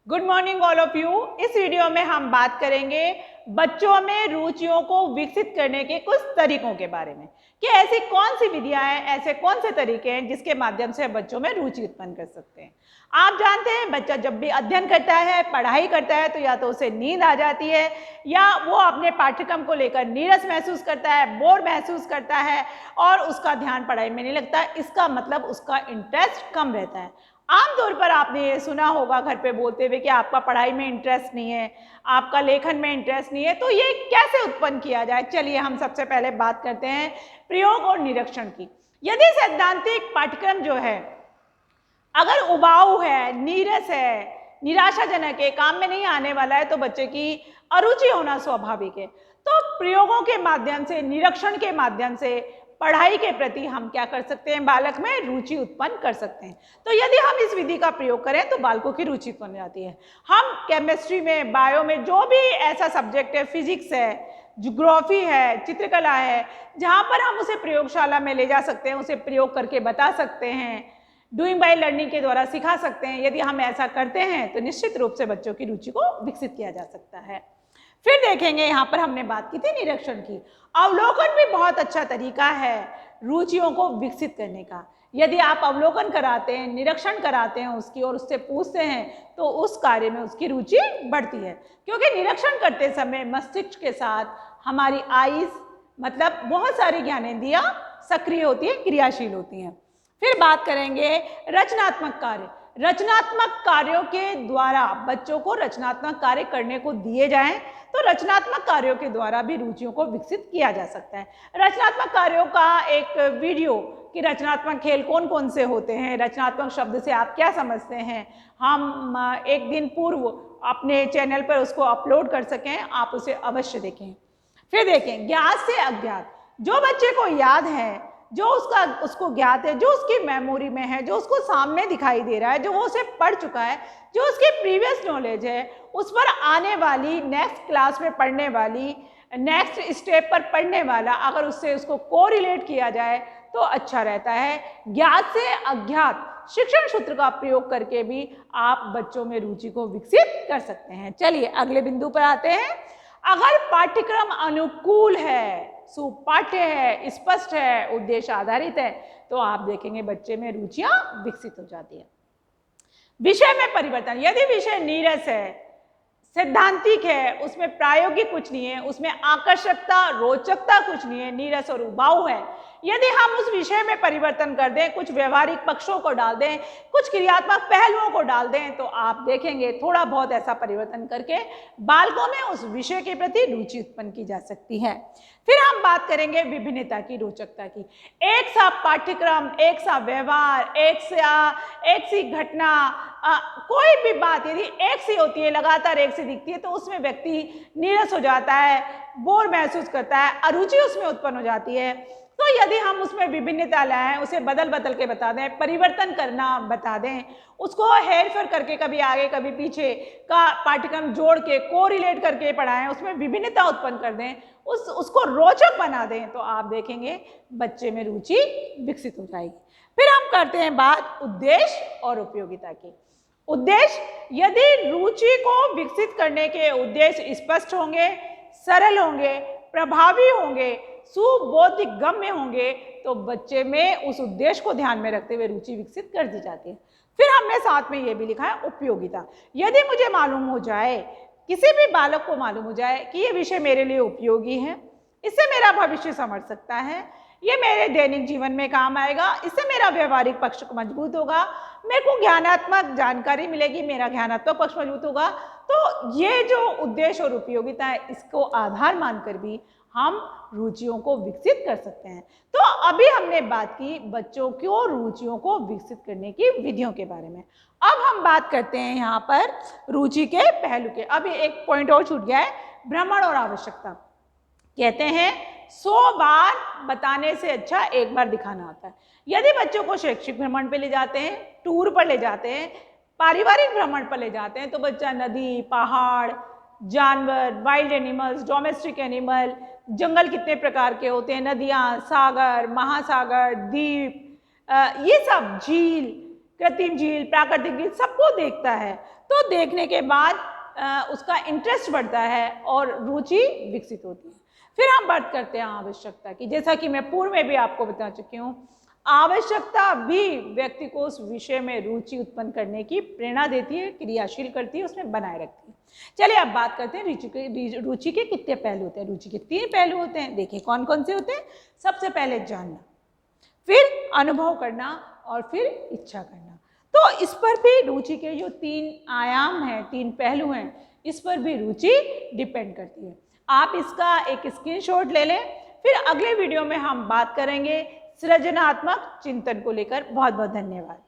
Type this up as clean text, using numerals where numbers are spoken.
Good morning all of you. इस video में हम बात करेंगे बच्चों में रुचियों को विकसित करने के कुछ तरीकों के बारे में कि ऐसी कौन सी विधियां हैं, ऐसे कौन से तरीके हैं जिसके माध्यम से बच्चों में रुचि उत्पन्न कर सकते हैं। आप जानते हैं बच्चा जब भी अध्ययन करता है, पढ़ाई करता है, तो या तो उसे नींद आ जाती है या वो अपने पाठ्यक्रम को लेकर नीरस महसूस करता है, बोर महसूस करता है और उसका ध्यान पढ़ाई में नहीं लगता। इसका मतलब उसका इंटरेस्ट कम रहता है। आमतौर पर आपने ये सुना होगा घर पे बोलते हुए कि आपका पढ़ाई में इंटरेस्ट नहीं है, आपका लेखन में इंटरेस्ट नहीं है। तो ये कैसे उत्पन्न किया जाए, चलिए हम सबसे पहले बात करते हैं प्रयोग और निरीक्षण की। यदि सैद्धांतिक पाठ्यक्रम जो है अगर उबाऊ है, नीरस है, निराशाजनक है, काम में नहीं आने वाला है, तो बच्चे की अरुचि होना स्वाभाविक है। तो प्रयोगों के माध्यम से, निरीक्षण के माध्यम से पढ़ाई के प्रति हम क्या कर सकते हैं, बालक में रुचि उत्पन्न कर सकते हैं। तो यदि हम इस विधि का प्रयोग करें तो बालकों की रुचि उत्पन्न हो जाती है। हम केमिस्ट्री में, बायो में, जो भी ऐसा सब्जेक्ट है, फिजिक्स है, ज्योग्राफी है, चित्रकला है, जहाँ पर हम उसे प्रयोगशाला में ले जा सकते हैं, उसे प्रयोग करके बता सकते हैं, डूइंग बाय लर्निंग के द्वारा सिखा सकते हैं। यदि हम ऐसा करते हैं तो निश्चित रूप से बच्चों की रुचि को विकसित किया जा सकता है। फिर देखेंगे, यहाँ पर हमने बात की थी निरीक्षण की। अवलोकन भी बहुत अच्छा तरीका है रुचियों को विकसित करने का। यदि आप अवलोकन कराते हैं, निरीक्षण कराते हैं उसकी और उससे पूछते हैं तो उस कार्य में उसकी रुचि बढ़ती है, क्योंकि निरीक्षण करते समय मस्तिष्क के साथ हमारी आईज मतलब बहुत सारी ज्ञानेंद्रियां सक्रिय होती हैं, क्रियाशील होती हैं। फिर बात करेंगे रचनात्मक कार्य। रचनात्मक कार्यों के द्वारा बच्चों को रचनात्मक कार्य करने को दिए जाएं तो रचनात्मक कार्यों के द्वारा भी रुचियों को विकसित किया जा सकता है। रचनात्मक कार्यों का एक वीडियो कि रचनात्मक खेल कौन कौन से होते हैं, रचनात्मक शब्द से आप क्या समझते हैं, हम एक दिन पूर्व अपने चैनल पर उसको अपलोड कर सकें, आप उसे अवश्य देखें। फिर देखें ज्ञात से अज्ञात। जो बच्चे को याद है, जो उसको ज्ञात है, जो उसकी मेमोरी में है, जो उसको सामने दिखाई दे रहा है, जो वो उसे पढ़ चुका है, जो उसकी प्रीवियस नॉलेज है, उस पर आने वाली नेक्स्ट क्लास में पढ़ने वाली, नेक्स्ट स्टेप पर पढ़ने वाला, अगर उससे उसको कोरिलेट किया जाए तो अच्छा रहता है। ज्ञात से अज्ञात शिक्षण सूत्र का प्रयोग करके भी आप बच्चों में रुचि को विकसित कर सकते हैं। चलिए अगले बिंदु पर आते हैं। अगर पाठ्यक्रम अनुकूल है, सुपाठ्य है, स्पष्ट है, उद्देश्य आधारित है, तो आप देखेंगे बच्चे में रुचियां विकसित हो जाती है। विषय में परिवर्तन। यदि विषय नीरस है, सैद्धांतिक है, उसमें प्रायोगिक कुछ नहीं है, उसमें आकर्षकता, रोचकता कुछ नहीं है, नीरस और उबाऊ है, यदि हम उस विषय में परिवर्तन कर दें, कुछ व्यवहारिक पक्षों को डाल दें, कुछ क्रियात्मक पहलुओं को डाल दें, तो आप देखेंगे थोड़ा बहुत ऐसा परिवर्तन करके बालकों में उस विषय के प्रति रुचि उत्पन्न की जा सकती है। फिर हम बात करेंगे विभिन्नता की, रोचकता की। एक सा पाठ्यक्रम, एक सा व्यवहार, एक सी घटना, कोई भी बात यदि एक सी होती है, लगातार एक सी दिखती है, तो उसमें व्यक्ति नीरस हो जाता है, बोर महसूस करता है, अरुचि उसमें उत्पन्न हो जाती है। तो यदि हम उसमें विभिन्नता लाएं, उसे बदल बदल के बता दें, परिवर्तन करना बता दें, उसको हेर फेर करके कभी आगे कभी पीछे का पाठ्यक्रम जोड़ के कोरिलेट करके पढ़ाएं, उसमें विभिन्नता उत्पन्न कर दें, उसको रोचक बना दें, तो आप देखेंगे बच्चे में रुचि विकसित हो जाएगी। फिर हम करते हैं बात उद्देश्य और उपयोगिता की। उद्देश्य, यदि रुचि को विकसित करने के उद्देश्य स्पष्ट होंगे, सरल होंगे, प्रभावी होंगे, सुबोधिक गम्य होंगे, तो बच्चे में उस उद्देश्य को ध्यान में रखते हुए रुचि विकसित कर दी जाती है। फिर हमने साथ में ये भी लिखा है उपयोगिता। यदि मुझे मालूम हो जाए, किसी भी बालक को मालूम हो जाए कि ये विषय मेरे लिए उपयोगी है, इससे मेरा भविष्य संवर सकता है, ये मेरे दैनिक जीवन में काम आएगा, इससे मेरा व्यवहारिक पक्ष मजबूत होगा, मेरे को ज्ञानात्मक जानकारी मिलेगी, मेरा ज्ञानात्मक पक्ष मजबूत होगा, तो ये जो उद्देश्य और उपयोगिता है, इसको आधार मानकर भी हम रुचियों को विकसित कर सकते हैं। तो अभी हमने बात की बच्चों की रुचियों को विकसित करने की विधियों के बारे में। अब हम बात करते हैं यहाँ पर रुचि के पहलू के। अभी एक पॉइंट और छूट गया है, भ्रमण और आवश्यकता। कहते हैं 100 बार बताने से अच्छा एक बार दिखाना होता है। यदि बच्चों को शैक्षिक भ्रमण पे ले जाते हैं, टूर पर ले जाते हैं, पारिवारिक भ्रमण पर ले जाते हैं, तो बच्चा नदी, पहाड़, जानवर, वाइल्ड एनिमल्स, डोमेस्टिक एनिमल, जंगल कितने प्रकार के होते हैं, नदियाँ, सागर, महासागर, द्वीप, ये सब, झील, कृत्रिम झील, प्राकृतिक झील, सबको देखता है। तो देखने के बाद उसका इंटरेस्ट बढ़ता है और रुचि विकसित होती है। फिर हम बात करते हैं आवश्यकता की। जैसा कि मैं पूर्व में भी आपको बता चुकी हूँ, आवश्यकता भी व्यक्ति को उस विषय में रुचि उत्पन्न करने की प्रेरणा देती है, क्रियाशील करती है, उसमें बनाए रखती है। चलिए अब बात करते हैं रुचि के कितने पहलू होते हैं। रुचि के 3 पहलू होते हैं। देखिए कौन कौन से होते हैं। सबसे पहले जानना, फिर अनुभव करना और फिर इच्छा करना। तो इस पर भी रुचि के जो 3 आयाम हैं, 3 पहलू हैं, इस पर भी रुचि डिपेंड करती है। आप इसका एक स्क्रीनशॉट ले लें। फिर अगले वीडियो में हम बात करेंगे सृजनात्मक चिंतन को लेकर। बहुत बहुत धन्यवाद।